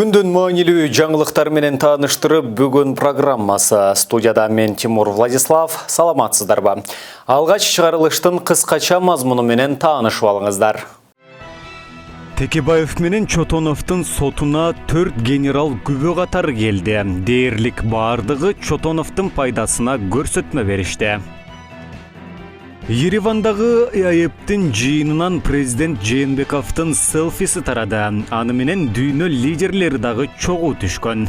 Күндүн маанилүү жаңылыктар менен тааныштырып, бүгүн программасы. Студияда мен Тимур Владислав. Саламатсыздарбы? Алгач чыгарылыштын кыскача мазмуну менен таанышып алыңыздар. Текебаев менен Чотоновдун сотуна 4 генерал күбө катары келди. Дээрлик баардыгы Чотоновдун пайдасына көрсөтмө беришти. Еревандагы АЭПтин жыйынынан президент Жээнбековдун селфиси тарады. Аны менен дүйнө лидерлери дагы чогуу түшкөн.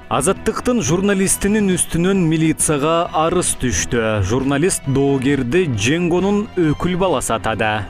Азаттыктын журналистинин үстүнөн милицияга арыз түштү. Журналист доогерди Женгонун өкүл баласы атады.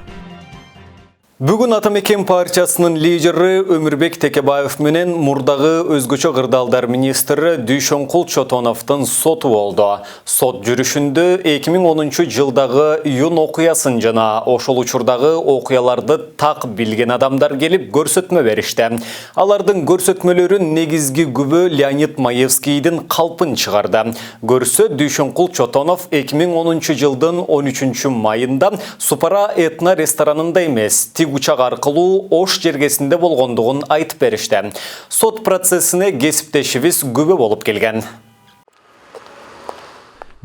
Бүгүн Атамекен партиясынын лидери Өмүрбек Текебаев менен мурдагы өзгөчө кырдаалдар министри Дүйшөнкул Чотоновдун соту болду. Сот жүрүшүндө 2010 жылдагы июнь окуясын жана ошол учурдагы окуяларды так билген адамдар келип көрсөтмө беришти. Алардын көрсөтмөлөрүн негизги күбө Леонид Маевскийдин калпын чыгарды. Көрсө Дүйшөнкул Чотонов 2010 жылдын 13 майында Супара этно ресторанында эмес, учак аркылуу Ош жергесинде болгондугун айтып беришти. Сот процессине кесиптешибиз күбө болуп келген.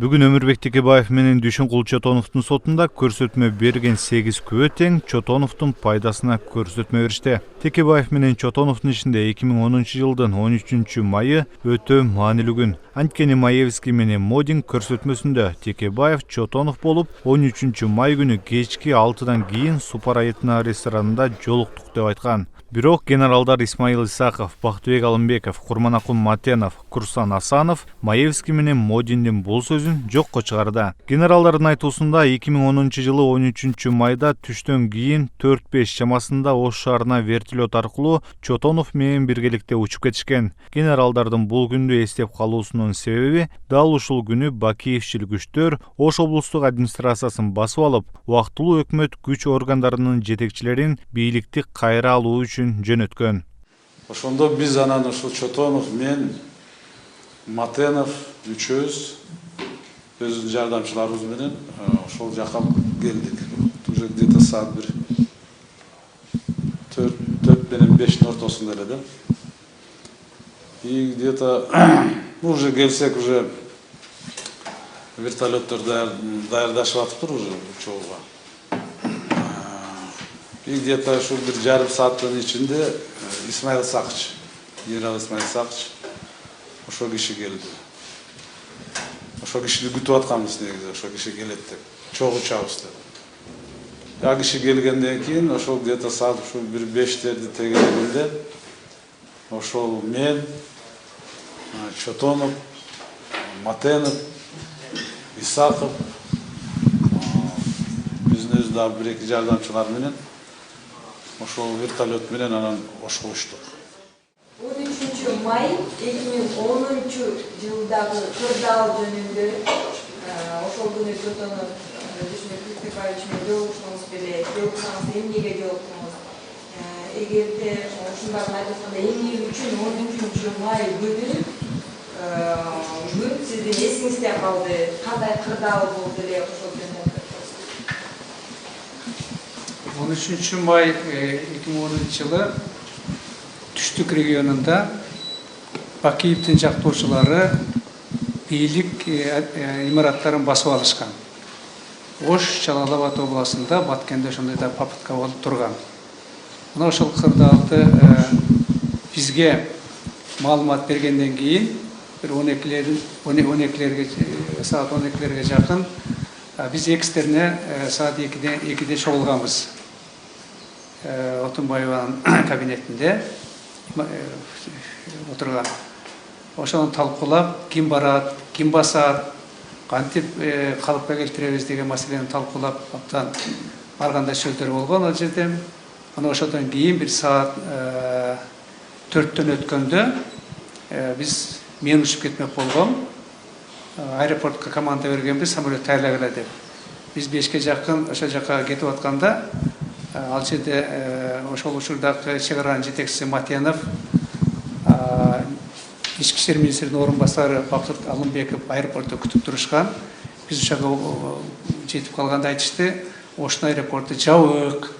Бүгүн Өмүрбек Текебаев менен Дүйшөнкул Чотоновдун сотунда көрсөтмө берген 8 күбө тең Чотоновдун пайдасына көрсөтмө беришти. Текебаев менен Чотоновдун ишинде 2010 жылдын 13 майы өтө маанилүү күн. Анткени Маевский менен Модин көрсөтмөсүндө Текебаев Чотонов болуп 13 май күнү кечки 6-дан кийин Супара этно ресторанында жолуктук деп айткан. Бирок генералдар Исмаил Исаков, Бактыбек Алымбеков, Курманакул Матенов, Курсан Асанов Маевский менен Модиндин бул сөзүн жокко чыгарды. Генералдардын айтуусунда 2010 жылы 13 майда түштөн кийин 4-5 чамасында Ош шаарына вертолет аркылуу Чотонов менен биргеликте учуп кетишкен. Генералдардын бул күндү эстеп калуусунун себеби дал ушул күнү Бакиевчил күчтөр Ош облустук администрациясын басып алып, убактылуу өкмөт күч органдарынын жетекчилерин бийликти кайра алуу үчүн жөнөткөн. Ошондо биз анан ушул Чотонов, мен, Матенов үчөөбүз өз жардамчыларыбыз менен ошол жака келдик. Уже где-то саат 4 менен 5-тин ортосунда эле да. И где-то уже келсек, уже вертолеттер даярдашып атыптыр уже учууга. И где-то ушул бир жарым сааттын ичинде Исмаил Сакыч, генерал Исмаил Сакыч ошол киши келди. Ошол кишини күтүп атканбыз негизи, ошол киши келет деп, чогуу учабыз деп. А киши келгенден кийин ошол где-то саат ушул 1-5-терди тегерегинде ошол мен, Чотонов, Матенов, Исаков, биздин өз дагы 1-2 жардамчылар менен ошол вертолет менен анан Ошко учтук. 13 май 2010 жылдагы кырдаал жөнүндө ошол күнү Чотонов Текебаевич менен жолугушуңуз беле, жолугушсаңыз эмнеге жолуктуңуз? Эгерде ушундагы айтканда 13 май күнү сиздин эсиңизде калды, кандай кырдаал болду эле ошол жөнүндө? 13 май 2010 жылы Түштүк регионунда Бакиевдин жактоочулары бийлик имараттарын басып алышкан. Ош Жалал-Абад областында Баткенде ошондой да попытка болуп турган. Мына ошол кырдаалды бизге маалымат бергенден кийин бир 12-лерге саат 12-лерге жакын биз экстерне саат 2-де чогулганбыз. Отунбаеванын кабинетинде отурган. Ошону талкуулап, ким барат, ким басат, кантип калыпка келтиребиз деген маселени талкуулап, абдан баргандай сөздөр болгон ал жерде. Аны ошодон кийин бир саат 4-төн өткөндө биз мен учуп кетмек болгом. Аэропортко команда бергенбиз, самолет даярлагыла деп. Биз 5ке жакын ошол жака кетип атканда ал жерде ошол учурдагы чек аранын жетекчиси Матенов, ички иштер министринин орун басары Бактыбек Алымбеков аэропортто күтүп турушкан. Биз ошого жетип калганда айтышты, Оштун аэропорту жабык,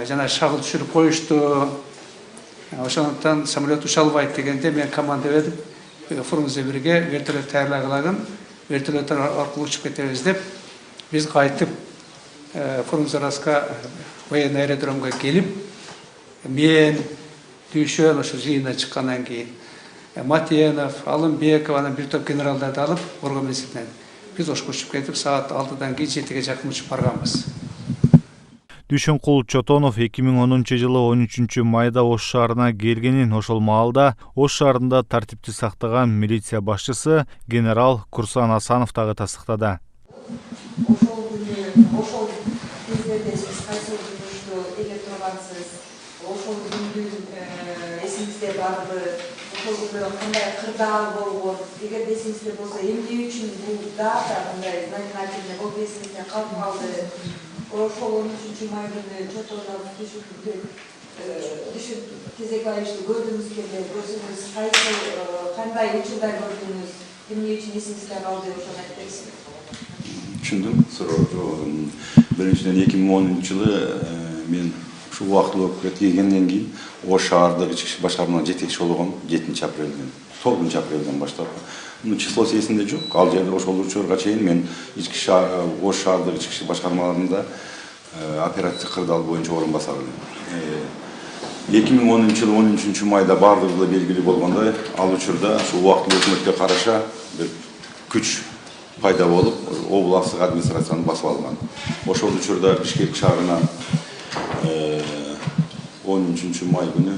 жана шагыл түшүрүп коюшту. Ошондуктан самолет уша албайт дегенде мен команда берип, фурумузда бирге вертолет даярлагылагын, вертолеттер аркылуу учуп кетебиз деп, биз кайтып Фурунзараска военный аэродромго келип, мен Дүйшөн ошо жыйына чыккандан кийин Матенов, Алымбеков, анан бир топ генералдарды алып, Орго министринен биз Ошко учуп кетип, саат 6-дан кийин 7-ге жакын учуп барганбыз. Дүйшөнкул Чотонов 2010 жылы 13 майда Ош шаарына келгенин, ошол маалда Ош шаарында тартипти сактаган милиция башчысы генерал Курсан Асанов дагы тастыктады. Ошол кездерде сиз кайсы жумушту элеп тургансыз, ошол күндүн эсиңизде барбы, ошол күндө кандай кырдаал болгон, эгер эсиңизде болсо эмне үчүн бул дата мындай знаменательный болуп эсиңизде калып калды? Ошол 13 май күнү Чотонов Дүйшөн Кезекбаевичти көрдүңүз келе, көрсөңүз кандай учурда көрдүңүз, эмне үчүн эсиңизде калды, ошону айтып берсеңиз. Түшүндүм. Биринчиден 2010 жылы мен ушул убактылуу өкмөт келгенден кийин Ош шаардык ички иши башкармалыгына жетекчи болгом 7 апрелден, 9 апрелден баштап. Числосу эсимде жок. Ал жерде ошол учурга чейин мен Ош шаардык ички иши башкармаларында оперативдик кырдаал боюнча орун басар элем. 2010 жылы 13 майда бардыгы белгилүү болгондой, ал учурда ушул убактылуу өкмөткө караша бир күч пайда болуп, областык администрацияны басып алган. Ошол учурда Бишкек шаарына 13 май күнү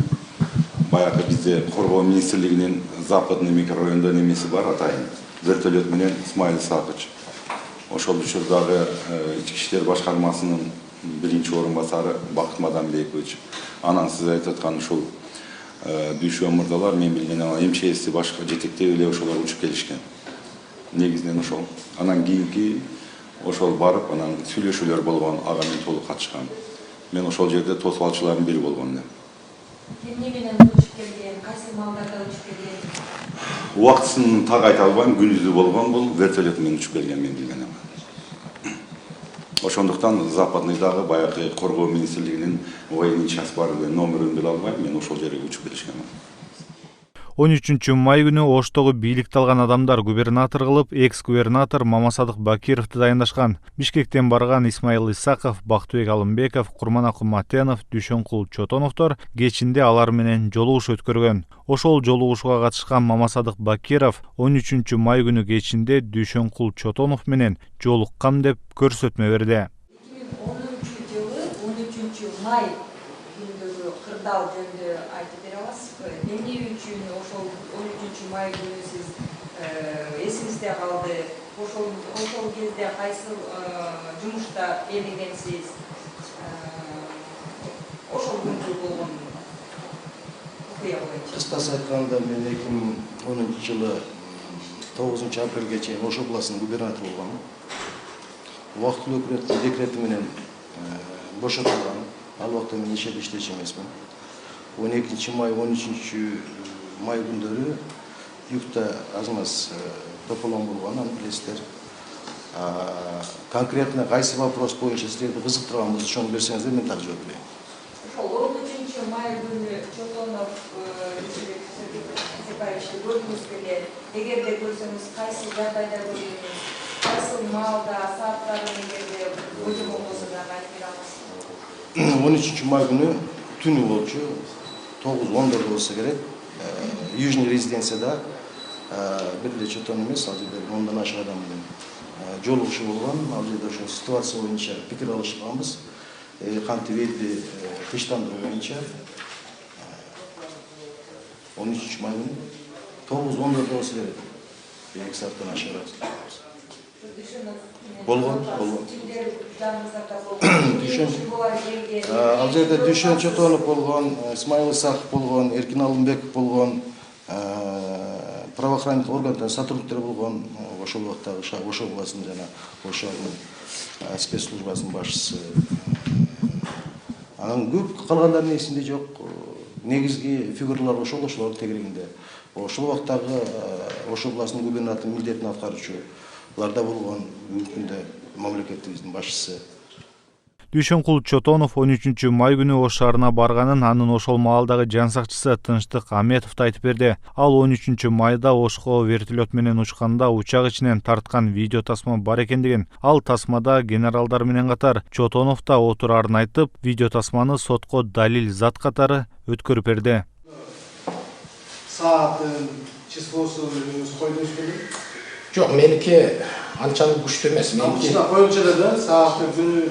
баягы бизде Коргоо министрлигинин западный микрорайондо немеси бар, атайын вертолет менен Исмаил Исакович. Ошол учурдагы ички иштер башкармасынын биринчи орун басары Бакыт Мадамбекович. Анан сиз айтып аткан ушул Дүйшөн мырзалар, мен билген МЧСти башка жетектеп эле ошолор учуп келишкен. Негизинен ошол. Анан кийинки ошол барып, анан сүйлөшүүлөр болгон, ага мен толук катышкан. Мен ошол жерде тосуп алчылардын бири болгон элем. Эмне менен учуп келген, кайсы маалдарда учуп келген? Убактысын так айта албайм, күнүзү болгон бул вертолет менен учуп келген мен билгеним. Ошондуктан Западныйдагы баягы Коргоо министрлигинин военный час бар номерин биле албайм, мен ошол жерге учуп келишкенмин. 13 май күнү Оштогу бийликти алган адамдар губернатор кылып, экс-губернатор Мамасадык Бакировду дайындашкан. Бишкектен барган Исмаил Исаков, Бактыбек Алымбеков, Курманакул Матенов, Дүйшөнкул Чотоновдор кечинде алар менен жолугуш өткөргөн. Ошол жолугушууга катышкан Мамасадык Бакиров 13 май күнү кечинде Дүйшөнкул Чотонов менен жолуккам деп көрсөтмө берди. 2010 жылы 13 май күндөгү кырдаал жөнүндө айтып бере аласызбы? Эмне үчүн ошол 13 май күнү сиз эсиңизде калды? Ошол кезде кайсы жумушта элегенсиз? Ошол күндө болгон окуя боюнча. Кыскасы айтканда, мен 2010 жылы 9 апрелге чейин Ош областынын губернатору болгом. Убактылуу өкмөттүн декрети менен бошотулган. Ал убакта мен ишке иштечү эмесмин. 12 май, 13 май күндөрү юкта аз маз тополон болгон, аны билесиздер. Конкретно кайсы вопрос боюнча силерди кызыктырганбыз, ошону берсеңиздер мен так жооп берейин. Ошол 13 май күнү Чотонов Кезекбаевичти көрдүңүз беле? Эгерде көрсөңүз, кайсы жагдайда көрдүңүз? Кайсы маалда, сааттарын эгерде божом болбосо да айтып бере аласызбы? 13 май күнү түнү болчу, 9-10 болсо керек. Южный резиденцияда бир эле Чотон эмес, ал жерде 10дан ашык адам менен жолугушуу болгон. Ал жерде ошо ситуация боюнча пикир алышканбыз. Кантип элди тынчтандыруу боюнча 13 май күнү 9-10 болсо керек. 2 сааттан ашыгыраак болгон. Ал жерде Дүйшөн Чотонов болгон, Исмаил Исаков болгон, Эркин Алымбеков болгон, правоохранительный органдардын сотрудниктери болгон. Ошол убактагы Ош областынын жана Ош шаарынын спецслужбасынын башчысы. Анан көп калгандардын эсинде жок. Негизги фигуралар ошолор тегерегинде. Ошол убактагы Ош областынын губернаторунун милдетин аткаруучу ларда болгон, бүгүнкү күндө мамлекетибиздин башчысы. Дүйшөнкул Чотонов 13 май күнү Ош шаарына барганын анын ошол маалдагы жан сакчысы Тынчтык Аметов айтып берди. Ал 13 майда Ошко вертолет менен учканда учак ичинен тарткан видео тасма бар экендигин, ал тасмада генералдар менен катар Чотонов да отурарын айтып, видео тасманы сотко далил зат катары өткөрүп берди. Saatın, çiskosu, koyduğunuz gibi. Жоқ, менікі анчалық күшті емес. Kapısına koyunca da saatı, günü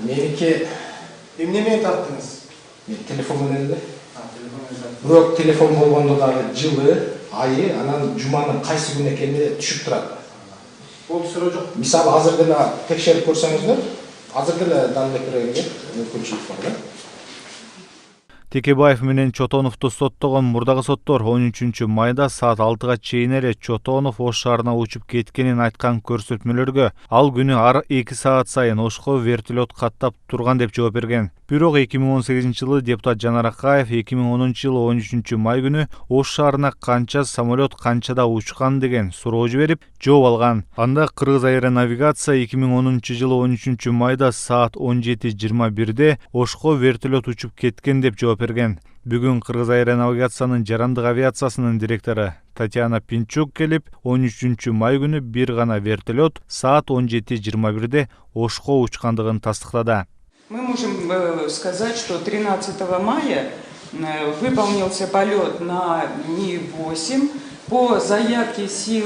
Менікі Emnemeyi taktınız. телефон менен эле. Telefonu özel. Бирок телефон болгондо дагы жылы, айы, анан жуманын кайсы күн экени түшүп турат. Ол sıra жоқ. Мисалы, азыр деле текшерип көрсөңүздөр, азыр деле далек беренге мүмкүнчүлүк бар да. Текебаев менен Чотоновду соттогон мурдагы соттор 13 майда саат 6-га чейин эле Чотонов Ош шаарына учуп кеткенин айткан көрсөтмөлөргө ал күнү ар 2 саат сайын Ошко вертолет каттап турган деп жооп берген. Бирок 2018-жылы депутат Жанар Акаев 2010-жылы 13 май күнү Ош шаарына канча самолет канчада учкан деген суроо жиберип жооп алган. Анда Кыргыз аэронавигация 2010-жылы 13 майда саат 17:21-де Ошко вертолет учуп кеткен деп жооп берген. Бүгүн Кыргыз аэронавигациянын жарандык авиациясынын директору Татьяна Пинчук келип, 13 май күнү бир гана вертолет саат 17:21-де Ошко учкандыгын тастыктады. Мы можем сказать, что 13 мая выполнился полет на Ми-8 по заявке сил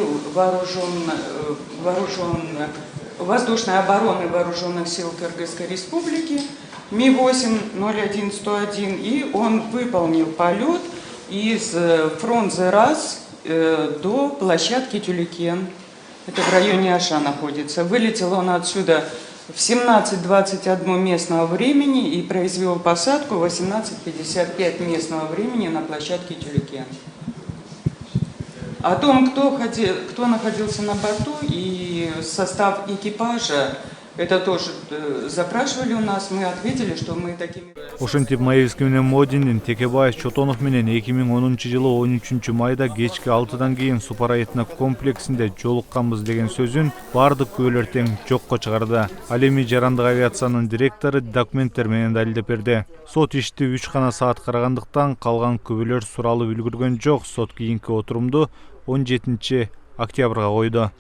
воздушной обороны Вооруженных сил Кыргызской Республики Ми-8 01-101, и он выполнил полет из Фрунзе-Рас до площадки Тюлькен. Это в районе Аша находится. Вылетел он отсюда в 17:21 местного времени и произвел посадку в 18:55 местного времени на площадке Тюлькен. О том, кто находился на борту и состав экипажа, это тоже запрашивали у нас, мы ответили, что мы такими... Ошентип Маевский менен Модиндин Текебаев Чотонов менен 2010-жылы 13 майда кечки 6-дан кийин Супарайытна комплексинде жолукканбыз деген сөзүн бардык күбөлөр тең жокко чыгарды. Ал эми жарандык авиациянын директору документтер менен далилдеп берди. Сот ишти 3 гана саат карагандыктан калган күбөлөр суралып үлгүргөн жок. Сот кийинки отурумду 17 октябрга койду.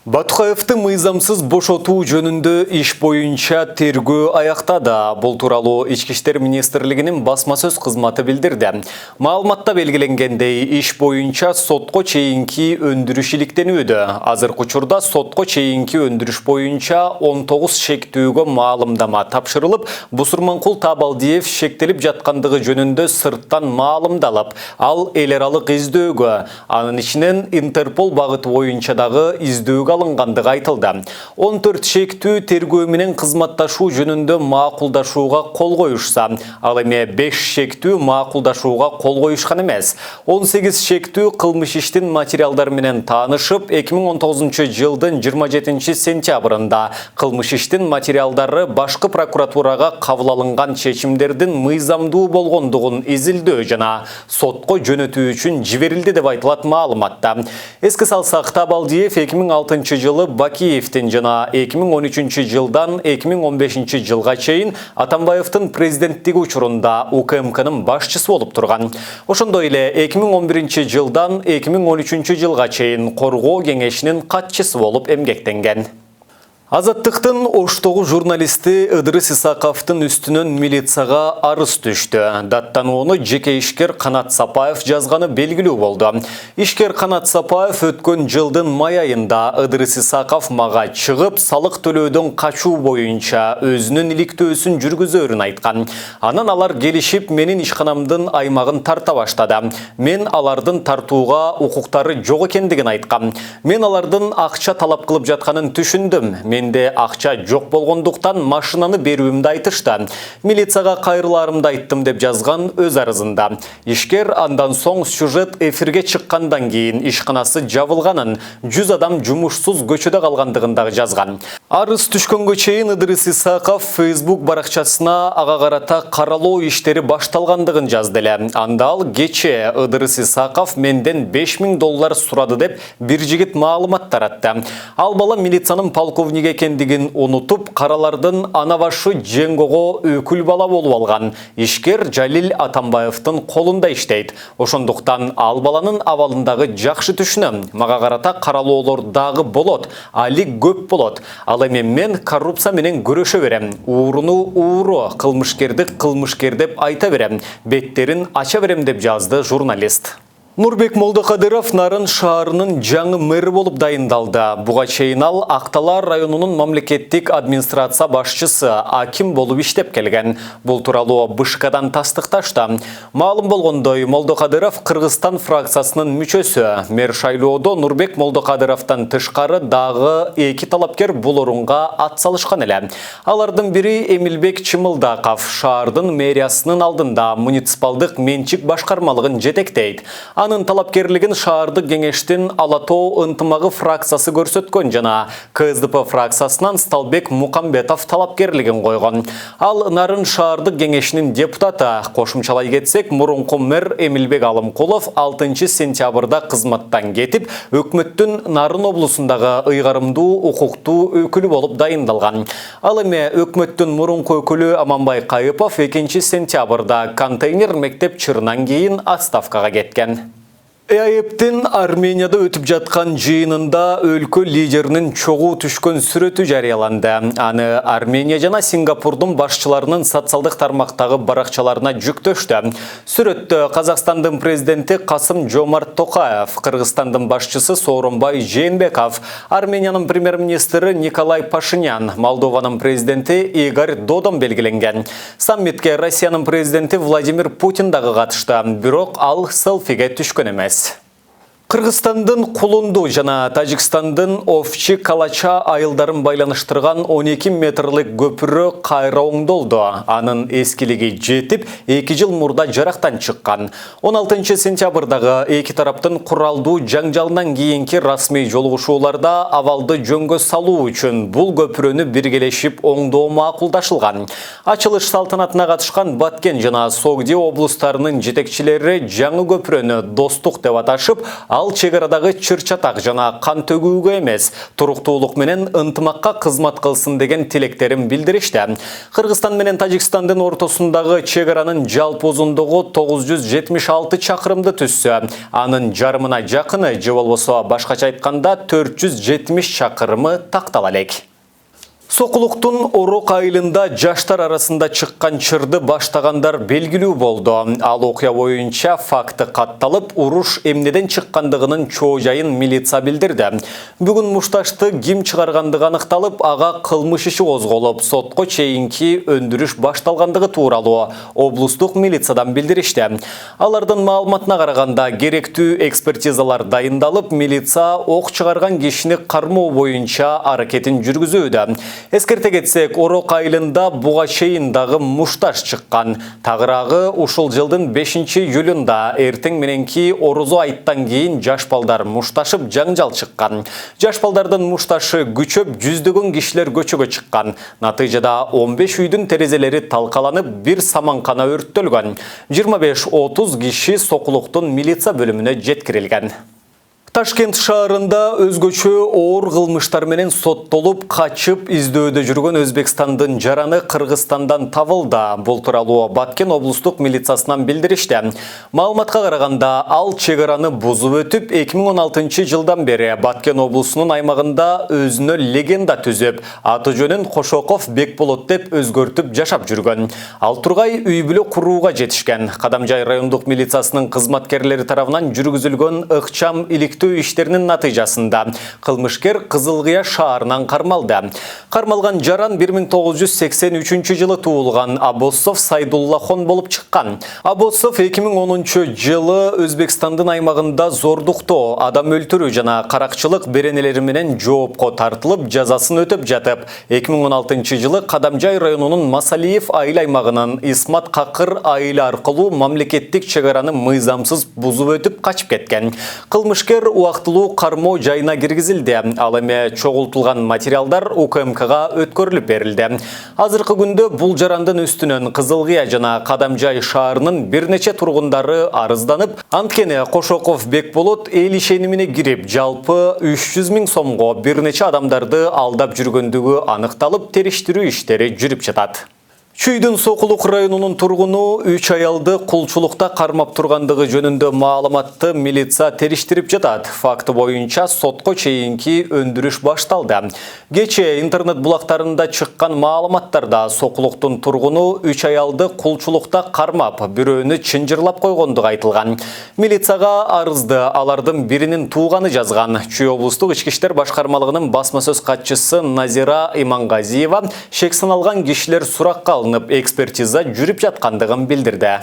Батукаевты мыйзамсыз бошотуу жөнүндө иш боюнча тергөө аяктады. Бул тууралуу Ички иштер министрлигинин басма сөз кызматы билдирди. Маалыматта белгиленгендей, иш боюнча сотко чейинки өндүрүш иликтенүүдө. Азыркы учурда сотко чейинки өндүрүш боюнча 19 шектүүгө маалымдама тапшырылып, Бусурманкул Табалдиев шектелип жаткандыгы жөнүндө сырттан маалымдалып, ал эл аралык издөөгө, анын ичинен Интерпол багыты боюнча дагы издөөгө алынгандыгы айтылды. 14 шектүү тергөө менен кызматташуу жөнүндө макулдашууга кол коюшса, ал эми 5 шектүү макулдашууга кол коюшкан эмес. 18 шектүү кылмыш иштин материалдары менен таанышып, 2019 жылдын 27 сентябрында кылмыш иштин материалдары башкы прокуратурага кабыл алынган чечимдердин мыйзамдуу болгондугун изилдөө жана сотко жөнөтүү үчүн жиберилди деп айтылат маалыматта. Эске салсак, Табалдиев 2006 жылы Бакиевдин жана 2013 жылдан 2015 жылга чейин Атамбаевдин президенттиги учурунда УКМКнын башчысы болуп турган. Ошондой эле 2011 жылдан 2013 жылга чейин Коргоо кеңешинин катчысы болуп эмгектенген. Азаттыктын Оштогу журналисти Ыдырыс Исаковдун үстүнөн милицияга арыз түштү. Даттанууну жеке ишкер Канат Сапаев жазганы белгилүү болду. Ишкер Канат Сапаев өткөн жылдын май айында Ыдырыс Исаков мага чыгып, салык төлөөдөн качуу боюнча өзүнүн иликтөөсүн жүргүзөрүн айткан. Анан алар келишип, менин ишканамдын аймагын тарта баштады. Мен алардын тартууга укуктары жок экендигин айткам. Мен алардын акча талап кылып жатканын түшүндүм. Менде акча жок болгондуктан машинаны берүүмдү айтышты. Милицияга кайрыларымды айттым деп жазган өз арызында. Ишкер андан соң сюжет эфирге чыккандан кийин ишканасы жабылганын, 100 адам жумушсуз көчөдө калгандыгын дагы жазган. Арыз түшкөнгө чейин Ыдырыс Исаков Facebook баракчасына ага карата каралоо иштери башталгандыгын жазды эле. Анда ал кечээ Ыдырыс Исаков менден $5000 сурады деп бир жигит маалымат таратты. Ал бала милициянын полковниги экендигин унутуп, каралардын ана башы Дженгого өкүл бала болуп алган ишкер Жалил Атамбаевдин колунда иштейт. Ошондуктан ал баланын абалындагы жакшы түшүнөм. Мага карата каралоолор дагы болот, али көп болот. Ал эми мен коррупция менен көрөшө берем. Ууруну ууру, кылмышкерди кылмышкер деп айта берем. Беттерин ача берем деп жазды журналист. Нурбек Молдокадыров Нарын шаарынын жаңы мэри болуп дайындалды. Буга чейин ал Акталар районунун мамлекеттик администрация башчысы аким болуп иштеп келген. Бул тууралуу БШКдан тастыкташты. Маалым болгондой, Молдокадыров Кыргызстан фракциясынын мүчөсү. Мэр шайлоодо Нурбек Молдокадыровдон тышкары дагы 2 талапкер бул орунга ат салышкан эле. Алардын бири Эмилбек Чымылдаков шаардын мэриясынын алдында муниципалдык менчик башкармалыгын жетектейт. Анын талапкерлигин шаардык кеңештин Ала Тоо ынтымагы фракциясы көрсөткөн жана КСДП фракциясынан Сталбек Мукамбетов талапкерлигин койгон. Ал Нарын шаардык кеңешинин депутаты. Кошумчалай кетсек, мурунку мэр Эмилбек Алымкулов 6 сентябрда кызматтан кетип, өкмөттүн Нарын облусундагы ыйгарымдуу укуктуу өкүлү болуп дайындалган. Ал эми өкмөттүн мурунку өкүлү Аманбай Кайыпов 2 сентябрда контейнер мектеп чырынан кийин отставкага кеткен. ЭАЭПтин Арменияда өтүп жаткан жыйынында өлкө лидеринин чогуу түшкөн сүрөтү жарыяланды. Аны Армения жана Сингапурдун башчыларынын социалдык тармактагы баракчаларына жүктөштү. Сүрөттө Казакстандын президенти Касым-Жомарт Токаев, Кыргызстандын башчысы Сооронбай Жээнбеков, Армениянын премьер-министри Николай Пашинян, Молдованын президенти Игорь Додон белгиленген. Саммитке Россиянын президенти Владимир Путин дагы катышты, бирок ал селфиге түшкөн эмес. Кыргызстандын Кулунду жана Тажикстандын Овчи Калача айылдарын байланыштырган 12 метрлик көпүрө кайра оңдолду. Анын эскилиги жетип, 2 жыл мурда жарактан чыккан. 16 сентябрдагы эки тараптын куралдуу жаңжалынан кийинки расмий жолугушууларда абалды жөнгө салуу үчүн бул көпүрөнү биргелешип оңдоо макулдашылган. Ачылыш салтанатына катышкан Баткен жана Согди облустарынын жетекчилери жаңы көпүрөнү достук деп аташып, ал чегарадагы чыр-чатак жана кан төгүүгө эмес, туруктуулук менен ынтымакка кызмат кылсын деген тилектерин билдиришти. Кыргызстан менен Тажикстандын ортосундагы чегаранын жалпы узундугу 976 чакырымды түссө, анын жарымына жакыны, же болбосо башкача айтканда 470 чакырымы тактала элек. Сокулуктун Орок айылында жаштар арасында чыккан чырды баштагандар белгилүү болду. Ал окуя боюнча факты катталып, уруш эмнеден чыккандыгынын чоо жайын милиция билдирди. Бүгүн мушташты ким чыгаргандыгы аныкталып, ага кылмыш иши козголуп, сотко чейинки өндүрүш башталгандыгы тууралуу облустук милициядан билдиришти. Алардын маалыматына караганда, керектүү экспертизалар дайындалып, милиция ок чыгарган кишини кармоо боюнча аракетин жүргүзүүдө. Эскерте кетсек, Орок айылында буга чейин дагы мушташ чыккан. Тагыраагы ушул жылдын 5-июлунда эртең мененки орозо айттан кийин жаш балдар мушташып жаңжал чыккан. Жаш балдардын мушташы күчөп, жүздөгөн кишилер көчөгө чыккан. Натыйжада 15 үйдүн терезелери талкаланып, бир саманкана өрттөлгөн. 25-30 киши Сокулуктун милиция бөлүмүнө жеткирилген. Ташкент шаарында өзгөчө оор кылмыштар менен соттолуп, качып издөөдө жүргөн Өзбекстандын жараны Кыргызстандан табылды. Бул тууралуу Баткен облустук милициясынан билдиришти. Маалыматка караганда, ал чегараны бузуп өтүп, 2016 жылдан бери Баткен облусунун аймагында өзүнө легенда түзүп, аты жөнүн Кошоков Бекболот деп өзгөртүп жашап жүргөн. Ал тургай үй бүлө курууга жетишкен. Кадамжай райондук милициясынын кызматкерлери тарабынан жүргүзүлгөн ыкчам иликтөө иштеринин натыйжасында кылмышкер Кызылкыя шаарынан кармалды. Кармалган жаран 1983 жылы туулган Абосов Сайдуллахон болуп чыккан. Абосов 2010 жылы Өзбекстандын аймагында зордуктоо, адам өлтүрүү жана каракчылык беренелери менен жоопко тартылып, жазасын өтөп жатып, 2016 жылы Кадамжай районунун Масалиев айыл аймагынын Исмат Какыр айылы аркылуу мамлекеттик чегараны мыйзамсыз бузуп өтүп качып кеткен. Кылмышкер уақытылуу кармоо жайына киргизилди. Ал эми чогултулган материалдар УКМКга өткөрүлүп берилди. Азыркы күндө бул жарандын үстүнөн Кызылкыя жана Кадамжай шаарынын бир нече тургундары арызданып, анткени Кошоков Бекболот эл ишенимине кирип, жалпы 300 000 сомго бир нече адамдарды алдап жүргөндүгү аныкталып, териштирүү иштери жүрүп жатат. Чүйдүн Сокулук районунун тургуну 3 аялды кулчулукта кармап тургандыгы жөнүндө маалыматты милиция териштирип жатат. Факты боюнча сотко чейинки өндүрүш башталды. Кечээ интернет булактарында чыккан маалыматтарда Сокулуктун тургуну 3 аялды кулчулукта кармап, бирөөнү чынжырлап койгондугу айтылган. Милицияга арызды алардын биринин тууганы жазган. Чүй облустук ички иштер башкармалыгынын басма сөз катчысы Назира Имангазиева шек саналган кишилер суракка экспертиза жүрүп жаткандыгын билдирди.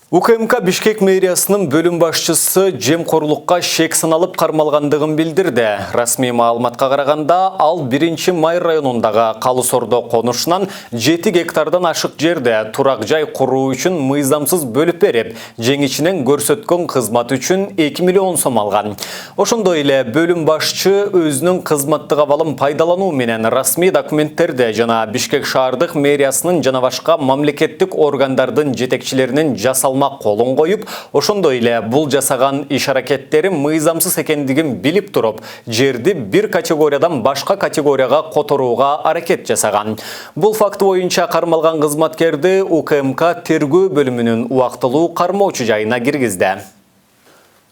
УКМК Бишкек мэриясынын бөлүм башчысы жемкорлукка шек саналып кармалгандыгын билдирди. Расмий маалыматка караганда, ал 1-Май районундагы Калысордо конушунан 7 гектардан ашык жерде турак жай куруу үчүн мыйзамсыз бөлүп берип, жеңичинен көрсөткөн кызмат үчүн 2 миллион сом алган. Ошондой эле бөлүм башчы өзүнүн кызматтык абалын пайдалануу менен расмий документтерди жана Бишкек шаардык мэриясынын жана башка мамлекеттик органдардын жетекчилеринин жасалма колун коюп, ошондой эле бул жасаган иш-аракеттери мыйзамсыз экендигин билип туруп, жерди бир категориядан башка категорияга которууга аракет жасаган. Бул факты боюнча кармалган кызматкерди УКМК тергөө бөлүмүнүн убактылуу кармоочу жайына киргизди.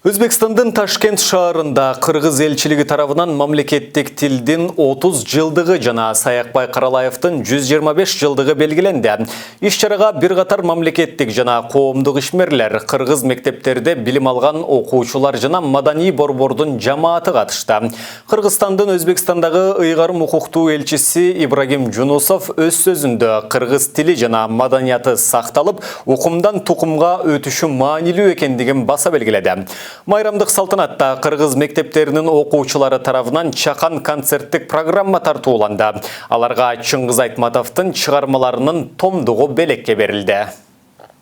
Өзбекстандын Ташкент шаарында Кыргыз элчилиги тарабынан мамлекеттик тилдин 30 жылдыгы жана Саякбай Каралаевдин 125 жылдыгы белгиленди. Иш-чарага бир катар мамлекеттик жана коомдук ишмерлер, кыргыз мектептерде билим алган окуучулар жана маданий борбордун жамааты катышты. Кыргызстандын Өзбекстандагы ыйгарым укуктуу элчиси Ибрагим Жунусов өз сөзүндө кыргыз тили жана маданияты сакталып, укумдан тукумга өтүшү маанилүү экендигин баса белгиледи. Майрамдык салтанатта кыргыз мектептеринин окуучулары тарабынан чакан концерттик программа тартууланды. Аларга Чыңгыз Айтматовдун чыгармаларынын томдугу белекке берилди.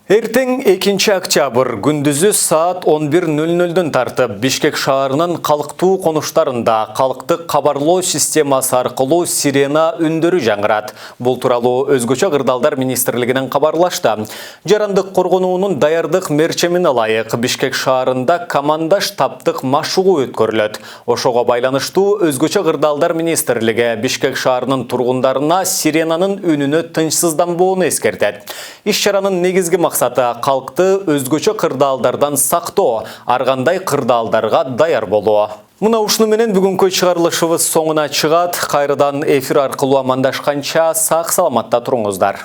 Эртең 2 октябрь күндүзү саат 11:00 тартып Бишкек шаарынын калктуу конуштарында калктык кабарлоо системасы аркылуу сирена үндөрү жаңырат. Бул тууралуу Өзгөчө кырдаалдар министрлигинен кабарлашты. Жарандык коргонуунун даярдык мерчемине ылайык Бишкек шаарында команда штабтык машыгуу өткөрүлөт. Ошого байланыштуу Өзгөчө кырдаалдар министрлиги Бишкек шаарынын тургундарына сиренанын үнүнө тынчсызданбоону эскертет. Иш-чаранын негизги максаты калкты өзгөчө кырдаалдардан сактоо, ар кандай кырдаалдарга даяр болуу. Мына ушуну менен бүгүнкү чыгарылышыбыз соңуна чыгат. Кайрадан эфир аркылуу амандашканча сак саламатта туруңуздар.